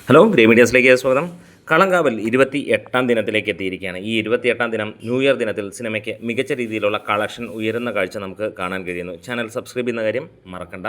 Hello grey മീഡിയാസിലേക്ക് സ്വാഗതം. കളങ്കാവൽ 28-ാം ദിനത്തിലേക്ക് എത്തിയിരിക്കുകയാണ്. ഈ 28-ാം ദിനം ന്യൂ ഇയർ ദിനത്തിൽ സിനിമയ്ക്ക് മികച്ച രീതിയിലുള്ള കളക്ഷൻ ഉയരുന്ന കാഴ്ച നമുക്ക് കാണാൻ കഴിയുന്നു. ചാനൽ സബ്സ്ക്രൈബ് ചെയ്യുന്ന കാര്യം മറക്കണ്ട.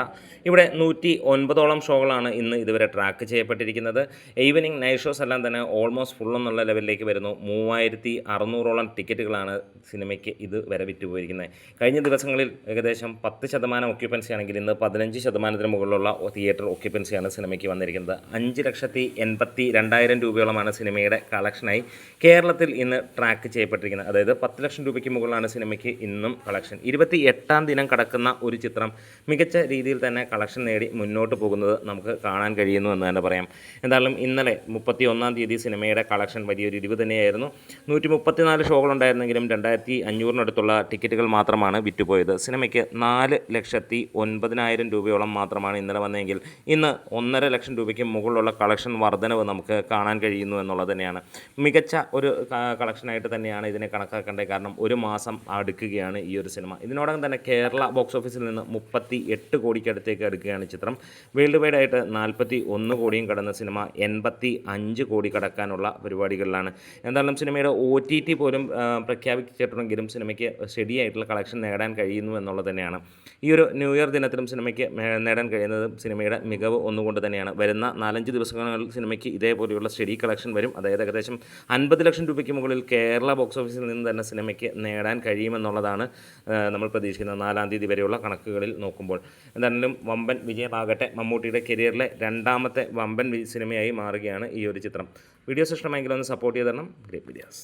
ഇവിടെ 109ഓളം ഷോകളാണ് ഇന്ന് ഇതുവരെ ട്രാക്ക് ചെയ്യപ്പെട്ടിരിക്കുന്നത്. ഈവനിങ് നൈറ്റ് ഷോസ് എല്ലാം തന്നെ ഓൾമോസ്റ്റ് ഫുൾ എന്നുള്ള ലെവലിലേക്ക് വരുന്നു. 3600ഓളം ടിക്കറ്റുകളാണ് സിനിമയ്ക്ക് ഇതുവരെ വിറ്റുപോയിരിക്കുന്നത്. കഴിഞ്ഞ ദിവസങ്ങളിൽ ഏകദേശം 10% ഒക്യുപ്പൻസി ആണെങ്കിൽ ഇന്ന് 15% മുകളിലുള്ള തിയേറ്റർ ഒക്യുപ്പൻസിയാണ് സിനിമയ്ക്ക് വന്നിരിക്കുന്നത്. 5,82,000 രൂപയോളമാണ് സിനിമയുടെ കളക്ഷനായി കേരളത്തിൽ ഇന്ന് ട്രാക്ക് ചെയ്യപ്പെട്ടിരിക്കുന്നത്. അതായത് 10 ലക്ഷം രൂപയ്ക്ക് മുകളിലാണ് സിനിമയ്ക്ക് ഇന്നും കളക്ഷൻ. 28-ാം ദിനം കടക്കുന്ന ഒരു ചിത്രം മികച്ച രീതിയിൽ തന്നെ കളക്ഷൻ നേടി മുന്നോട്ട് പോകുന്നത് നമുക്ക് കാണാൻ കഴിയുന്നു എന്ന് തന്നെ പറയാം. എന്തായാലും ഇന്നലെ 31-ാം തീയതി സിനിമയുടെ കളക്ഷൻ വലിയൊരു ഇടിവ് തന്നെയായിരുന്നു. 134 ഷോകളുണ്ടായിരുന്നെങ്കിലും 2,500-നടുത്തുള്ള ടിക്കറ്റുകൾ മാത്രമാണ് വിറ്റുപോയത്. സിനിമയ്ക്ക് 4,09,000 രൂപയോളം മാത്രമാണ് ഇന്നലെ വന്നതെങ്കിൽ ഇന്ന് 1.5 ലക്ഷം രൂപയ്ക്ക് മുകളിലുള്ള കളക്ഷൻ വർധനവ് നമുക്ക് കാണാൻ കഴിയുന്നു എന്നുള്ളത് തന്നെയാണ്. മികച്ച ഒരു കളക്ഷനായിട്ട് തന്നെയാണ് ഇതിനെ കണക്കാക്കേണ്ടത്. കാരണം ഒരു മാസം അടുക്കുകയാണ് ഈ ഒരു സിനിമ. ഇതിനോടകം തന്നെ കേരള ബോക്സ് ഓഫീസിൽ നിന്ന് 38 കോടിക്കടുത്തേക്ക് അടുക്കുകയാണ് ചിത്രം. വേൾഡ് വൈഡ് ആയിട്ട് 41 കോടിയും കടന്ന സിനിമ 85 കോടി കടക്കാനുള്ള പരിപാടികളിലാണ്. എന്തായാലും സിനിമയുടെ OTT പോലും പ്രഖ്യാപിച്ചിട്ടുണ്ടെങ്കിലും സിനിമയ്ക്ക് സ്റ്റഡിയായിട്ടുള്ള കളക്ഷൻ നേടാൻ കഴിയുന്നു എന്നുള്ളത് തന്നെയാണ്. ഈ ഒരു ന്യൂ ഇയർ ദിനത്തിലും സിനിമയ്ക്ക് നേടാൻ കഴിയുന്നത് സിനിമയുടെ മികവ് ഒന്നുകൊണ്ട് തന്നെയാണ്. വരുന്ന 4-5 ദിവസങ്ങളിൽ സിനിമയ്ക്ക് ഇതേപോലെയുള്ള സ്റ്റഡി കളക്ഷൻ വരും. അതായത് ഏകദേശം 50 ലക്ഷം രൂപയ്ക്ക് മുകളിൽ കേരള ബോക്സ് ഓഫീസിൽ നിന്ന് തന്നെ സിനിമയ്ക്ക് നേടാൻ കഴിയുമെന്നുള്ളതാണ് നമ്മൾ പ്രതീക്ഷിക്കുന്നത് 4-ാം തീയതി വരെയുള്ള കണക്കുകളിൽ നോക്കുമ്പോൾ. എന്തായാലും വമ്പൻ വിജയമാകട്ടെ. മമ്മൂട്ടിയുടെ കരിയറിലെ 2ാമത്തെ വമ്പൻ സിനിമയായി മാറുകയാണ് ഈ ഒരു ചിത്രം. വീഡിയോസ് ഇഷ്ടമെങ്കിൽ ഒന്ന് സപ്പോർട്ട് ചെയ്ത് തരണം. Grey medias.